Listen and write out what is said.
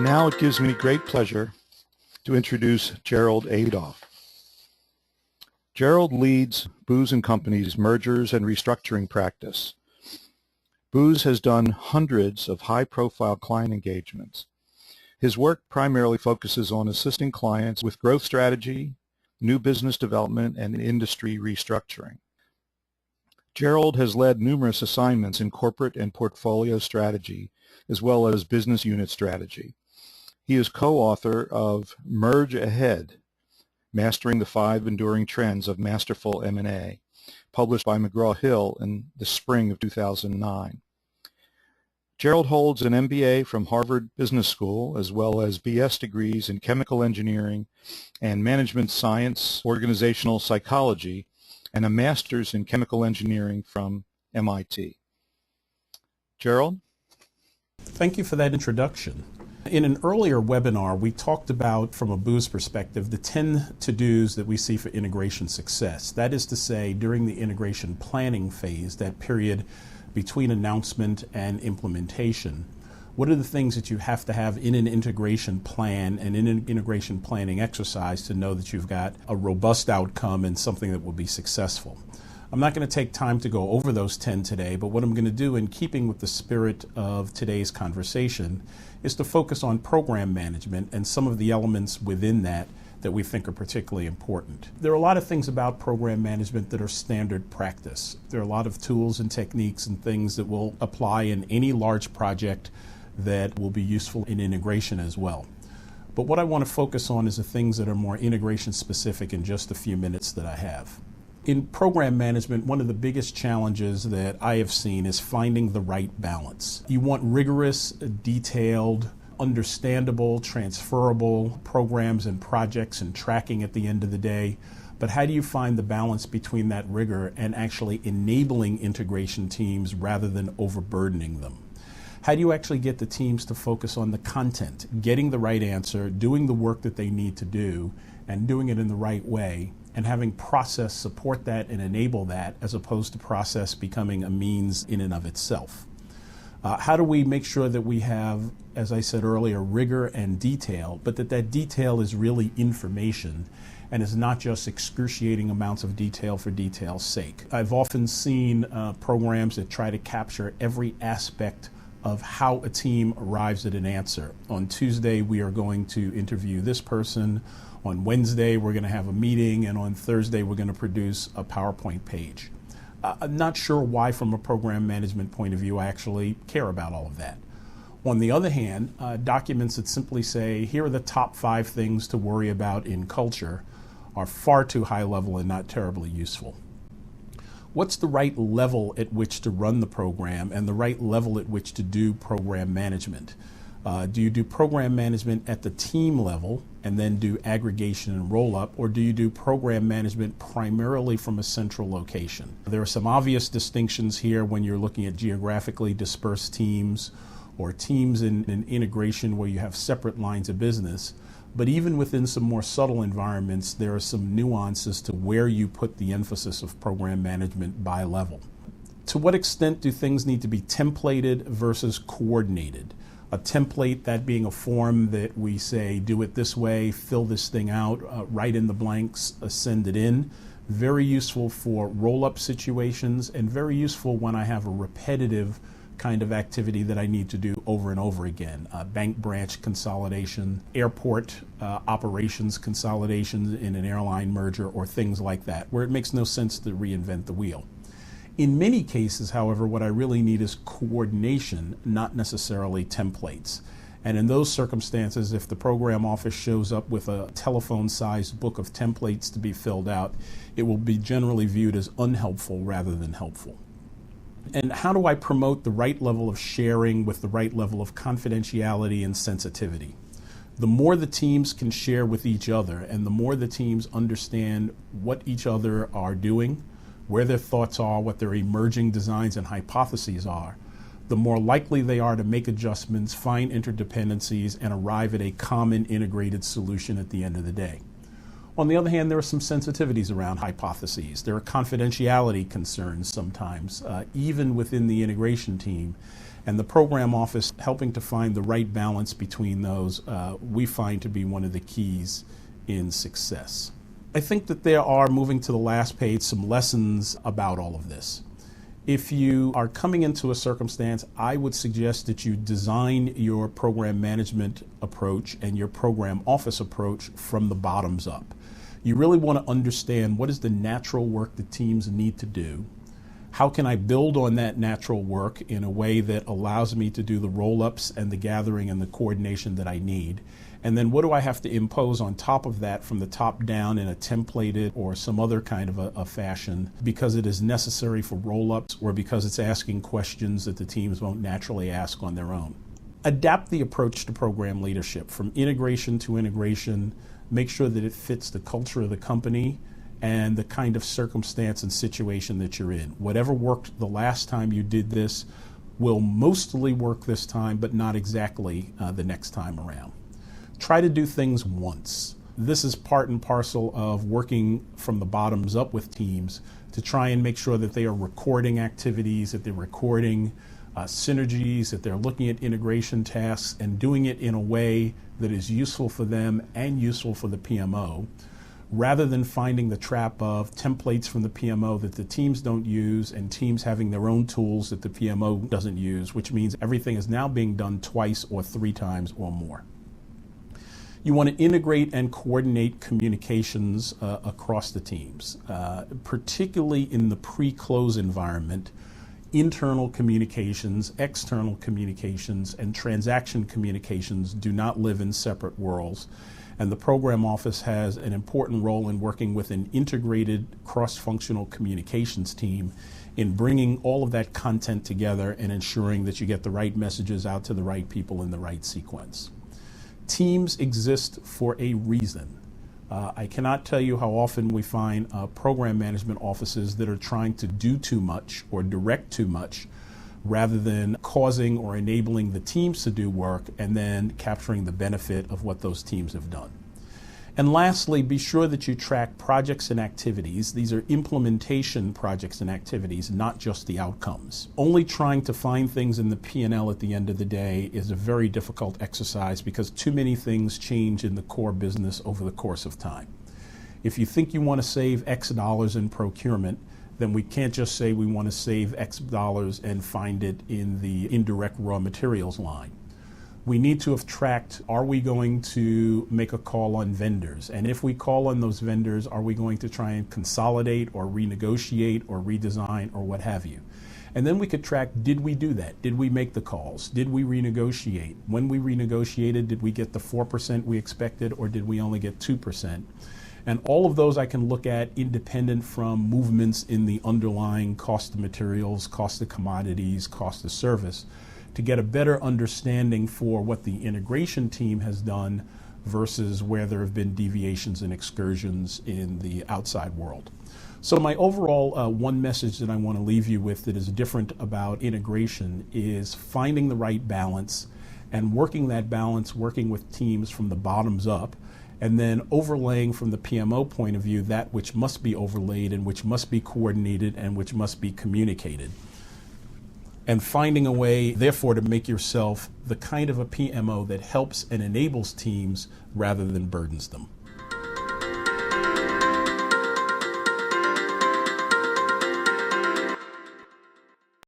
Now it gives me great pleasure to introduce Gerald Adolph. Gerald leads Booz & Company's mergers and restructuring practice. Booz has done hundreds of high-profile client engagements. His work primarily focuses on assisting clients with growth strategy, new business development, and industry restructuring. Gerald has led numerous assignments in corporate and portfolio strategy, as well as business unit strategy. He is co-author of Merge Ahead, Mastering the 5 Enduring Trends of Masterful M&A, published by McGraw-Hill in the spring of 2009. Gerald holds an MBA from Harvard Business School, as well as BS degrees in chemical engineering and management science, organizational psychology, and a master's in chemical engineering from MIT. Gerald? Thank you for that introduction. In an earlier webinar, we talked about, from a Booz perspective, the 10 to-dos that we see for integration success. That is to say, during the integration planning phase, that period between announcement and implementation, what are the things that you have to have in an integration plan and in an integration planning exercise to know that you've got a robust outcome and something that will be successful? I'm not going to take time to go over those 10 today, but what I'm going to do, in keeping with the spirit of today's conversation, is to focus on program management and some of the elements within that we think are particularly important. There are a lot of things about program management that are standard practice. There are a lot of tools and techniques and things that will apply in any large project that will be useful in integration as well. But what I want to focus on is the things that are more integration specific in just a few minutes that I have. In program management, one of the biggest challenges that I have seen is finding the right balance. You want rigorous, detailed, understandable, transferable programs and projects and tracking at the end of the day, but how do you find the balance between that rigor and actually enabling integration teams rather than overburdening them? How do you actually get the teams to focus on the content, getting the right answer, doing the work that they need to do, and doing it in the right way, and having process support that and enable that, as opposed to process becoming a means in and of itself? How do we make sure that we have, as I said earlier, rigor and detail, but that detail is really information and is not just excruciating amounts of detail for detail's sake? I've often seen programs that try to capture every aspect of how a team arrives at an answer. On Tuesday, we are going to interview this person. On Wednesday, we're going to have a meeting, and on Thursday, we're going to produce a PowerPoint page. I'm not sure why, from a program management point of view, I actually care about all of that. On the other hand, documents that simply say, here are the top 5 things to worry about in culture, are far too high level and not terribly useful. What's the right level at which to run the program and the right level at which to do program management? Do you do program management at the team level and then do aggregation and roll-up, or do you do program management primarily from a central location? There are some obvious distinctions here when you're looking at geographically dispersed teams or teams in an integration where you have separate lines of business. But even within some more subtle environments, there are some nuances to where you put the emphasis of program management by level. To what extent do things need to be templated versus coordinated? A template, that being a form that we say, do it this way, fill this thing out, write in the blanks, send it in. Very useful for roll-up situations and very useful when I have a repetitive kind of activity that I need to do over and over again. Bank branch consolidation, airport operations consolidation in an airline merger, or things like that, where it makes no sense to reinvent the wheel. In many cases, however, what I really need is coordination, not necessarily templates. And in those circumstances, if the program office shows up with a telephone-sized book of templates to be filled out, it will be generally viewed as unhelpful rather than helpful. And how do I promote the right level of sharing with the right level of confidentiality and sensitivity? The more the teams can share with each other and the more the teams understand what each other are doing, where their thoughts are, what their emerging designs and hypotheses are, the more likely they are to make adjustments, find interdependencies, and arrive at a common integrated solution at the end of the day. On the other hand, there are some sensitivities around hypotheses. There are confidentiality concerns sometimes, even within the integration team. And the program office helping to find the right balance between those, we find to be one of the keys in success. I think that there are, moving to the last page, some lessons about all of this. If you are coming into a circumstance, I would suggest that you design your program management approach and your program office approach from the bottoms up. You really want to understand what is the natural work that teams need to do. How can I build on that natural work in a way that allows me to do the roll-ups and the gathering and the coordination that I need? And then what do I have to impose on top of that from the top down in a templated or some other kind of a fashion because it is necessary for roll-ups or because it's asking questions that the teams won't naturally ask on their own? Adapt the approach to program leadership from integration to integration. Make sure that it fits the culture of the company and the kind of circumstance and situation that you're in. Whatever worked the last time you did this will mostly work this time, but not exactly the next time around. Try to do things once. This is part and parcel of working from the bottoms up with teams to try and make sure that they are recording activities, that they're recording synergies, that they're looking at integration tasks and doing it in a way that is useful for them and useful for the PMO, rather than finding the trap of templates from the PMO that the teams don't use and teams having their own tools that the PMO doesn't use, which means everything is now being done twice or 3 times or more. You want to integrate and coordinate communications across the teams, particularly in the pre-close environment. Internal communications, external communications, and transaction communications do not live in separate worlds. And the program office has an important role in working with an integrated cross-functional communications team in bringing all of that content together and ensuring that you get the right messages out to the right people in the right sequence. Teams exist for a reason. I cannot tell you how often we find program management offices that are trying to do too much or direct too much rather than causing or enabling the teams to do work and then capturing the benefit of what those teams have done. And lastly, be sure that you track projects and activities. These are implementation projects and activities, not just the outcomes. Only trying to find things in the P&L at the end of the day is a very difficult exercise because too many things change in the core business over the course of time. If you think you want to save X dollars in procurement, then we can't just say we want to save X dollars and find it in the indirect raw materials line. We need to have tracked, are we going to make a call on vendors? And if we call on those vendors, are we going to try and consolidate or renegotiate or redesign or what have you? And then we could track, did we do that? Did we make the calls? Did we renegotiate? When we renegotiated, did we get the 4% we expected or did we only get 2%? And all of those I can look at independent from movements in the underlying cost of materials, cost of commodities, cost of service, to get a better understanding for what the integration team has done versus where there have been deviations and excursions in the outside world. So my overall one message that I want to leave you with that is different about integration is finding the right balance and working that balance, working with teams from the bottoms up, and then overlaying from the PMO point of view that which must be overlaid and which must be coordinated and which must be communicated. And finding a way, therefore, to make yourself the kind of a PMO that helps and enables teams rather than burdens them.